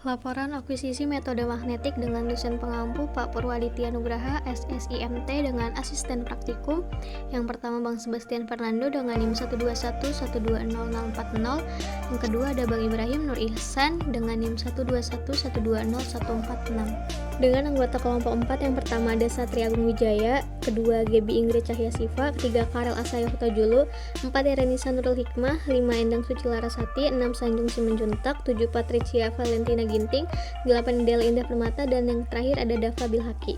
Laporan akuisisi metode magnetik dengan dosen pengampu Pak Purwaditya Nugraha, SSIMT dengan asisten praktikum. Yang pertama Bang Sebastian Fernando dengan NIM 121120040. Yang kedua ada Bang Ibrahim Nur Ihsan dengan NIM 121120146. Dengan anggota kelompok 4 yang pertama ada Satria Agung Wijaya, kedua Gebi Ingrid Cahya Siva, ketiga Karel Asaya Hutajulu, 4 Erenisa Nurul Hikmah, 5 Endang Suci Larasati, 6 Sanjung Simanjuntak, 7 Patricia Valentina Ginting, 8 Dela Indah Permata, dan yang terakhir ada Dava Bilhaki.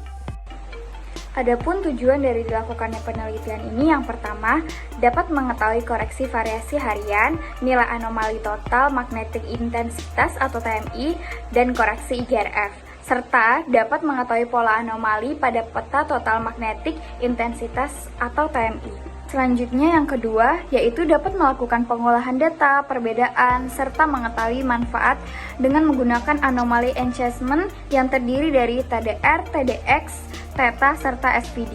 Adapun tujuan dari dilakukannya penelitian ini yang pertama, dapat mengetahui koreksi variasi harian, nilai anomali total magnetic intensitas atau TMI, dan koreksi IGRF, serta dapat mengetahui pola anomali pada peta total magnetic intensitas atau TMI. Selanjutnya yang kedua, yaitu dapat melakukan pengolahan data, perbedaan, serta mengetahui manfaat dengan menggunakan anomali enchantment yang terdiri dari TDR, TDX, Theta, serta SPD.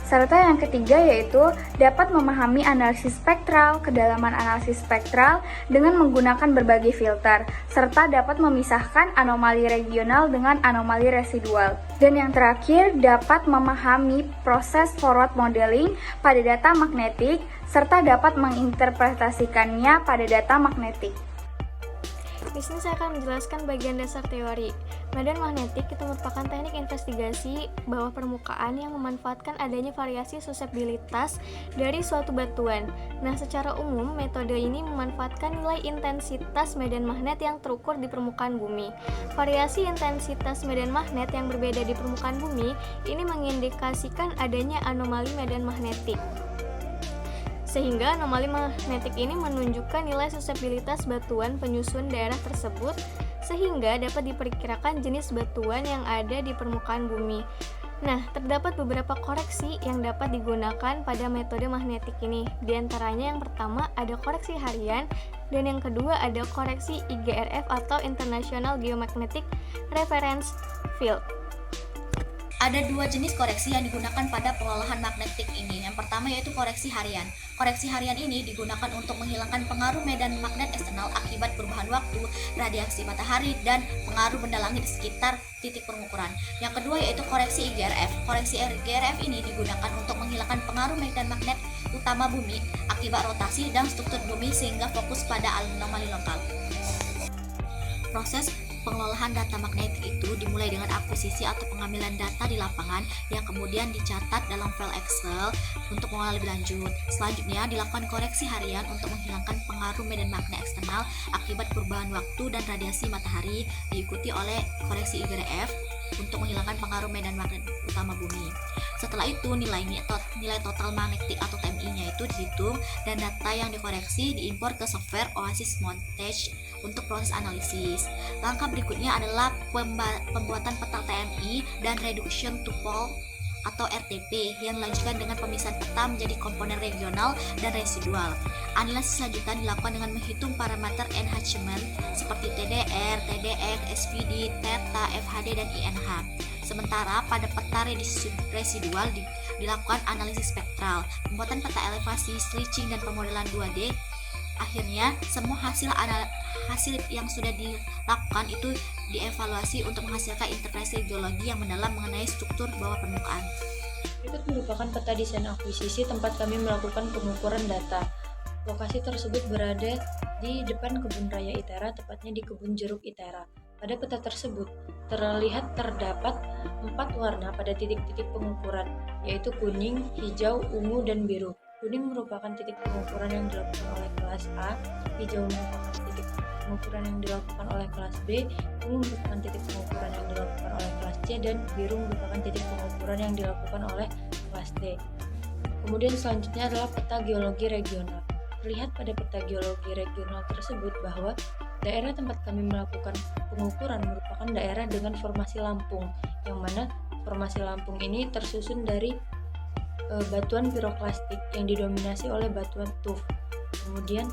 Serta yang ketiga yaitu dapat memahami analisis spektral, kedalaman analisis spektral dengan menggunakan berbagai filter, serta dapat memisahkan anomali regional dengan anomali residual. Dan yang terakhir dapat memahami proses forward modeling pada data magnetik, serta dapat menginterpretasikannya pada data magnetik. Di sini saya akan menjelaskan bagian dasar teori. Medan magnetik itu merupakan teknik investigasi bawah permukaan yang memanfaatkan adanya variasi suseptibilitas dari suatu batuan. Nah, secara umum metode ini memanfaatkan nilai intensitas medan magnet yang terukur di permukaan bumi. Variasi intensitas medan magnet yang berbeda di permukaan bumi ini mengindikasikan adanya anomali medan magnetik. Sehingga anomali magnetik ini menunjukkan nilai suseptibilitas batuan penyusun daerah tersebut sehingga dapat diperkirakan jenis batuan yang ada di permukaan bumi. Nah, terdapat beberapa koreksi yang dapat digunakan pada metode magnetik ini. Di antaranya yang pertama ada koreksi harian dan yang kedua ada koreksi IGRF atau International Geomagnetic Reference Field. Ada dua jenis koreksi yang digunakan pada pengolahan magnetik ini. Yang pertama yaitu koreksi harian. Koreksi harian ini digunakan untuk menghilangkan pengaruh medan magnet eksternal akibat perubahan waktu, radiasi matahari, dan pengaruh benda langit di sekitar titik pengukuran. Yang kedua yaitu koreksi IGRF. Koreksi IGRF ini digunakan untuk menghilangkan pengaruh medan magnet utama bumi akibat rotasi dan struktur bumi sehingga fokus pada anomali lokal. Proses pengelolaan data magnetik itu dimulai dengan akuisisi atau pengambilan data di lapangan yang kemudian dicatat dalam file Excel untuk mengolah lebih lanjut. Selanjutnya dilakukan koreksi harian untuk menghilangkan pengaruh medan magnet eksternal akibat perubahan waktu dan radiasi matahari, diikuti oleh koreksi IGRF untuk menghilangkan pengaruh medan magnet utama bumi. Setelah itu nilai total magnetik atau TMI-nya itu dihitung dan data yang dikoreksi diimpor ke software Oasis Montage untuk proses analisis. Langkah berikutnya adalah pembuatan peta TMI dan reduction to pole atau RTP yang dilanjutkan dengan pemisahan peta menjadi komponen regional dan residual. Analisis selanjutnya dilakukan dengan menghitung parameter enhancement seperti TDR, TDX, SPD, Theta, FHD, dan INH. Sementara pada peta residual dilakukan analisis spektral, pembuatan peta elevasi, stretching, dan pemodelan 2D. Akhirnya, semua hasil yang sudah dilakukan itu dievaluasi untuk menghasilkan interpretasi geologi yang mendalam mengenai struktur bawah permukaan. Berikut merupakan peta desain akuisisi tempat kami melakukan pengukuran data. Lokasi tersebut berada di depan Kebun Raya Itera, tepatnya di Kebun Jeruk Itera. Pada peta tersebut, terdapat 4 warna pada titik-titik pengukuran, yaitu kuning, hijau, ungu, dan biru. Kuning merupakan titik pengukuran yang dilakukan oleh kelas A, hijau merupakan titik pengukuran yang dilakukan oleh kelas B, ungu merupakan titik pengukuran yang dilakukan oleh kelas C, dan biru merupakan titik pengukuran yang dilakukan oleh kelas D. Kemudian selanjutnya adalah peta geologi regional. Terlihat pada peta geologi regional tersebut bahwa daerah tempat kami melakukan pengukuran merupakan daerah dengan formasi Lampung, yang mana formasi Lampung ini tersusun dari batuan piroklastik yang didominasi oleh batuan tuf. Kemudian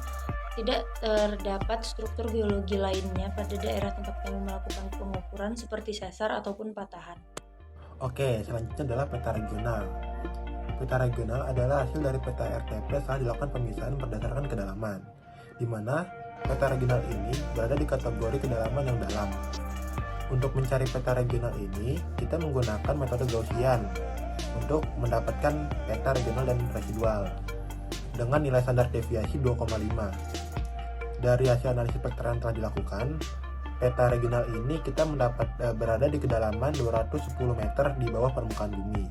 tidak terdapat struktur geologi lainnya pada daerah tempat kami melakukan pengukuran seperti sesar ataupun patahan. Oke, selanjutnya adalah peta regional. Peta regional adalah hasil dari peta RTP setelah dilakukan pemisahan berdasarkan kedalaman, di mana peta regional ini berada di kategori kedalaman yang dalam. Untuk mencari peta regional ini, kita menggunakan metode Gaussian untuk mendapatkan peta regional dan residual dengan nilai standar deviasi 2,5. Dari hasil analisis spektral yang telah dilakukan, peta regional ini kita berada di kedalaman 210 meter di bawah permukaan bumi.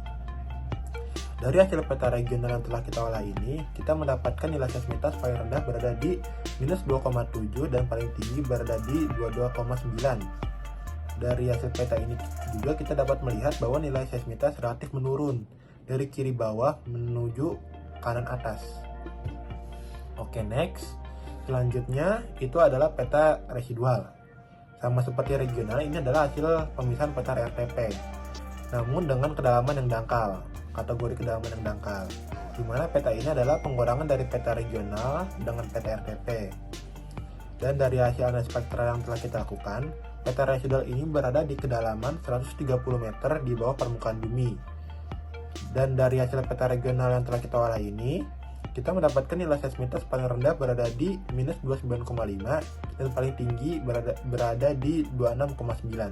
Dari hasil peta regional yang telah kita olah ini, kita mendapatkan nilai seismitas paling rendah berada di -2,7 dan paling tinggi berada di 22,9. Dari hasil peta ini juga kita dapat melihat bahwa nilai seismitas relatif menurun dari kiri bawah menuju kanan atas. Oke, next. Selanjutnya itu adalah peta residual. Sama seperti regional, ini adalah hasil pemisahan peta RTP, namun dengan kedalaman yang dangkal, kategori kedalaman yang dangkal, di mana peta ini adalah pengurangan dari peta regional dengan peta RTP. Dan dari hasil analisis spektral yang telah kita lakukan, peta residual ini berada di kedalaman 130 meter di bawah permukaan bumi. Dan dari hasil peta regional yang telah kita olah ini, kita mendapatkan nilai seismitas paling rendah berada di -29,5 dan paling tinggi berada di 26,9.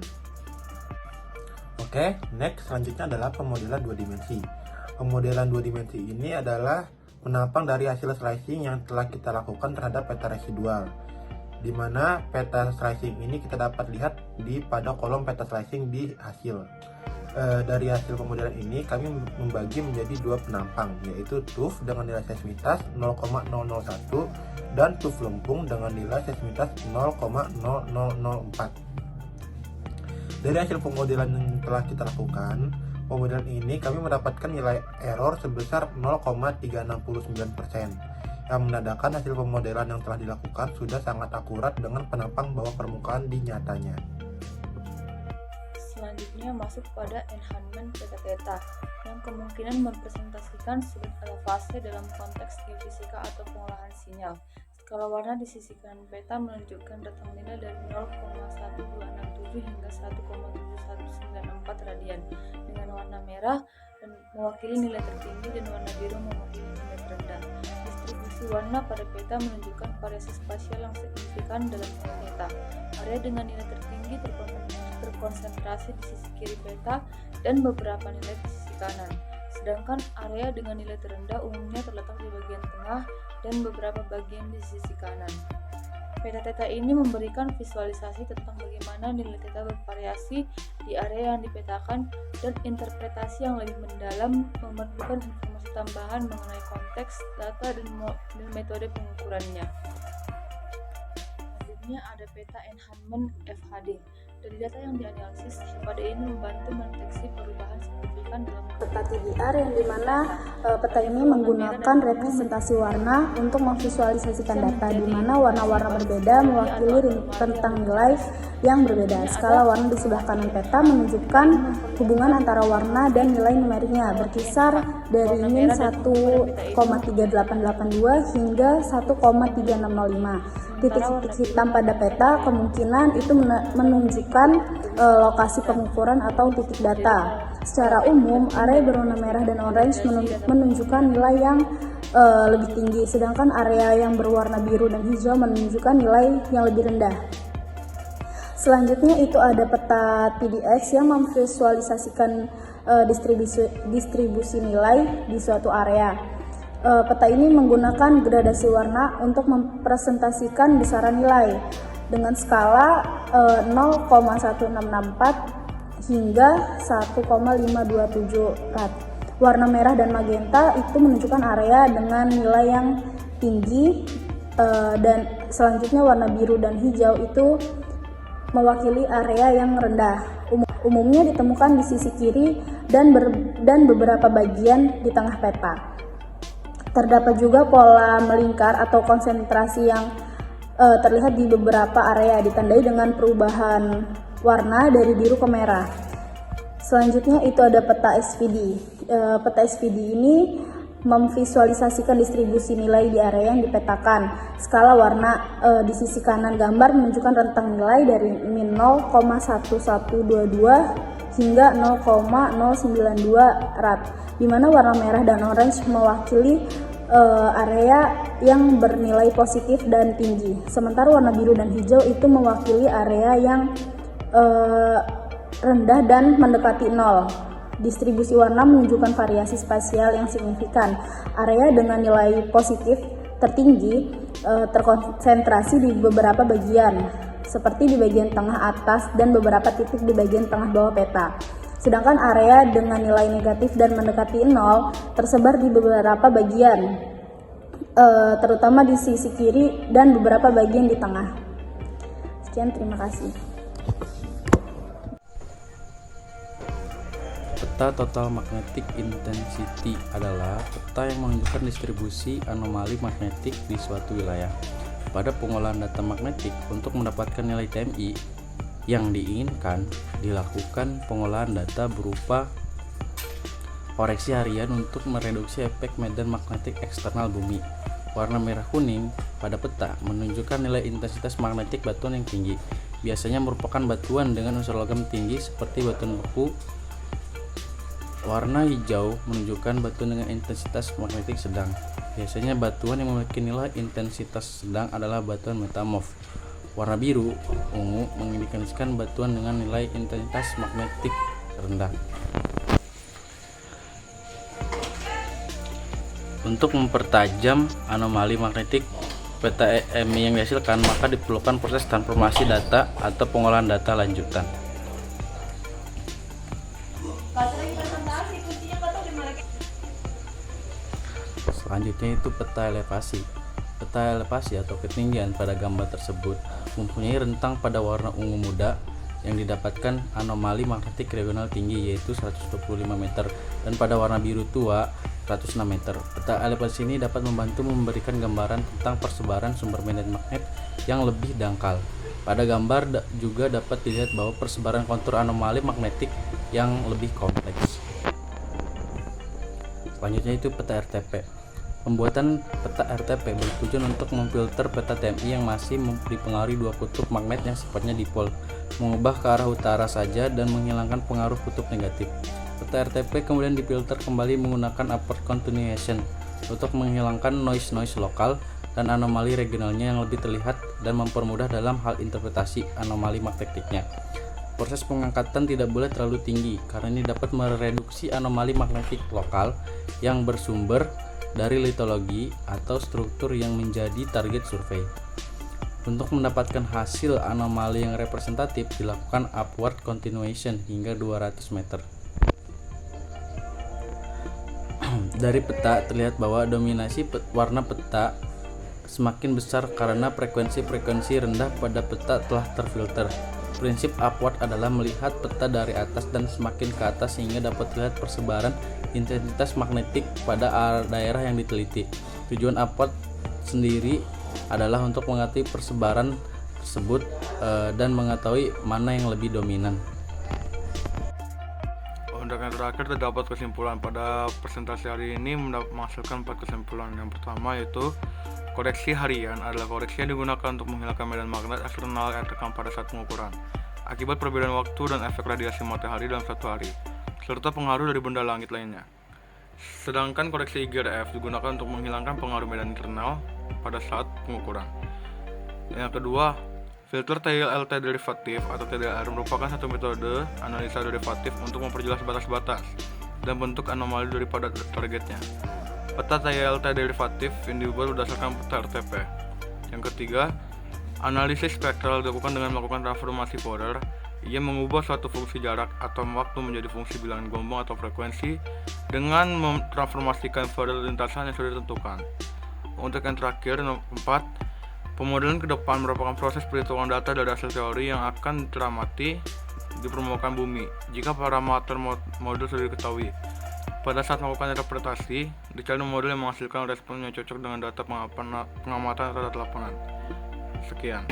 Oke, next selanjutnya adalah pemodelan 2 dimensi. Pemodelan 2 dimensi ini adalah penampang dari hasil slicing yang telah kita lakukan terhadap peta residual, di mana peta slicing ini kita dapat lihat pada kolom peta slicing di hasil. Dari hasil pemodelan ini kami membagi menjadi 2 penampang, yaitu TUF dengan nilai seismitas 0,001 dan TUF lempung dengan nilai seismitas 0,0004. Dari hasil pemodelan yang telah kita lakukan, pemodelan ini kami mendapatkan nilai error sebesar 0,369%, yang menandakan hasil pemodelan yang telah dilakukan sudah sangat akurat dengan penampang bawah permukaan di nyatanya. Selanjutnya masuk pada enhancement peta theta yang kemungkinan mempresentasikan sudut elevasi dalam konteks geofisika atau pengolahan sinyal. Skala warna di sisi kanan peta menunjukkan rentang nilai dari 0,1267 hingga 1,7194 radian, dengan warna merah dan mewakili nilai tertinggi dan warna biru mewakili nilai terendah. Distribusi warna pada peta menunjukkan variasi spasial yang signifikan dalam peta. Area dengan nilai tertinggi terkonsentrasi di sisi kiri peta dan beberapa nilai di sisi kanan. Sedangkan area dengan nilai terendah umumnya terletak di bagian tengah dan beberapa bagian di sisi kanan. Peta theta ini memberikan visualisasi tentang bagaimana nilai theta bervariasi di area yang dipetakan, dan interpretasi yang lebih mendalam memerlukan informasi tambahan mengenai konteks, data, dan metode pengukurannya. Selanjutnya ada peta enhancement FHD. Dari data yang dianalisis, FHD ini membantu mendeteksi perubahan signifikan dalam peta TDR, yang dimana peta ini menggunakan representasi warna untuk memvisualisasikan data, di mana warna-warna berbeda mewakili rentang nilai yang berbeda. Skala warna di sebelah kanan peta menunjukkan hubungan antara warna dan nilai numeriknya, berkisar dari min 1,3882 hingga 1,3605. Titik-titik hitam pada peta kemungkinan itu menunjukkan lokasi pengukuran atau titik data. Secara umum, area berwarna merah dan orange menunjukkan nilai yang lebih tinggi, sedangkan area yang berwarna biru dan hijau menunjukkan nilai yang lebih rendah. Selanjutnya itu ada peta TDX yang memvisualisasikan distribusi nilai di suatu area. Peta ini menggunakan gradasi warna untuk mempresentasikan besaran nilai dengan skala 0,1664 hingga 1,527 rad. Warna merah dan magenta itu menunjukkan area dengan nilai yang tinggi, dan selanjutnya warna biru dan hijau itu mewakili area yang rendah. Umumnya ditemukan di sisi kiri dan beberapa bagian di tengah peta. Terdapat juga pola melingkar atau konsentrasi yang terlihat di beberapa area, ditandai dengan perubahan warna dari biru ke merah. Selanjutnya itu ada peta SVD. Peta SVD ini memvisualisasikan distribusi nilai di area yang dipetakan. Skala warna di sisi kanan gambar menunjukkan rentang nilai dari min 0,1122 hingga 0,092 rad, di mana warna merah dan orange mewakili area yang bernilai positif dan tinggi. Sementara warna biru dan hijau itu mewakili area yang rendah dan mendekati nol. Distribusi warna menunjukkan variasi spasial yang signifikan. Area dengan nilai positif tertinggi terkonsentrasi di beberapa bagian, seperti di bagian tengah atas dan beberapa titik di bagian tengah bawah peta. Sedangkan area dengan nilai negatif dan mendekati nol tersebar di beberapa bagian, terutama di sisi kiri dan beberapa bagian di tengah. Sekian, terima kasih. Peta Total Magnetic Intensity adalah peta yang menunjukkan distribusi anomali magnetik di suatu wilayah. Pada pengolahan data magnetik, untuk mendapatkan nilai TMI yang diinginkan, dilakukan pengolahan data berupa koreksi harian untuk mereduksi efek medan magnetik eksternal bumi. Warna merah kuning pada peta menunjukkan nilai intensitas magnetik batuan yang tinggi. Biasanya merupakan batuan dengan unsur logam tinggi seperti batuan beku. Warna hijau menunjukkan batuan dengan intensitas magnetik sedang. Biasanya batuan yang memiliki nilai intensitas sedang adalah batuan metamorf. Warna biru ungu mengindikasikan batuan dengan nilai intensitas magnetik rendah. Untuk mempertajam anomali magnetik peta EMI yang dihasilkan, maka diperlukan proses transformasi data atau pengolahan data lanjutan. Selanjutnya itu peta elevasi. Peta elevasi atau ketinggian pada gambar tersebut mempunyai rentang pada warna ungu muda yang didapatkan anomali magnetik regional tinggi, yaitu 125 meter, dan pada warna biru tua 106 meter. Peta elevasi ini dapat membantu memberikan gambaran tentang persebaran sumber medan magnet yang lebih dangkal. Pada gambar juga dapat dilihat bahwa persebaran kontur anomali magnetik yang lebih kompleks. Selanjutnya itu peta RTP. Pembuatan peta RTP bertujuan untuk memfilter peta TMI yang masih dipengaruhi dua kutub magnet yang sifatnya dipol, mengubah ke arah utara saja dan menghilangkan pengaruh kutub negatif. Peta RTP kemudian difilter kembali menggunakan upward continuation untuk menghilangkan noise lokal dan anomali regionalnya yang lebih terlihat dan mempermudah dalam hal interpretasi anomali magnetiknya. Proses pengangkatan tidak boleh terlalu tinggi karena ini dapat mereduksi anomali magnetik lokal yang bersumber dari litologi atau struktur yang menjadi target survei. Untuk mendapatkan hasil anomali yang representatif, dilakukan upward continuation hingga 200 meter. Dari peta terlihat bahwa dominasi warna peta semakin besar karena frekuensi rendah pada peta telah terfilter. Prinsip upward adalah melihat peta dari atas dan semakin ke atas sehingga dapat terlihat persebaran intensitas magnetik pada daerah yang diteliti. Tujuan upward sendiri adalah untuk mengetahui persebaran tersebut dan mengetahui mana yang lebih dominan. Untuk yang terakhir terdapat kesimpulan. Pada presentasi hari ini menghasilkan 4 kesimpulan. Yang pertama yaitu koreksi harian adalah koreksi yang digunakan untuk menghilangkan medan magnet eksternal yang terekam pada saat pengukuran akibat perbedaan waktu dan efek radiasi matahari dalam satu hari, serta pengaruh dari benda langit lainnya. Sedangkan koreksi IGRF digunakan untuk menghilangkan pengaruh medan internal pada saat pengukuran. Yang kedua, filter TLT derivatif atau TDR merupakan satu metode analisa derivatif untuk memperjelas batas-batas dan bentuk anomali daripada targetnya. Peta TLT derivatif yang dibuat berdasarkan peta RTP. Yang ketiga, analisis spektral dilakukan dengan melakukan transformasi Fourier. Ia mengubah suatu fungsi jarak atau waktu menjadi fungsi bilangan gelombang atau frekuensi dengan mentransformasikan Fourier lintasan yang sudah ditentukan. Untuk yang terakhir, nomor 4, pemodelan ke depan merupakan proses perhitungan data dari hasil teori yang akan teramati di permukaan bumi jika parameter model sudah diketahui. Pada saat melakukan interpretasi, dicari model yang menghasilkan respon yang cocok dengan data pengamatan rata-rata lapangan. Sekian.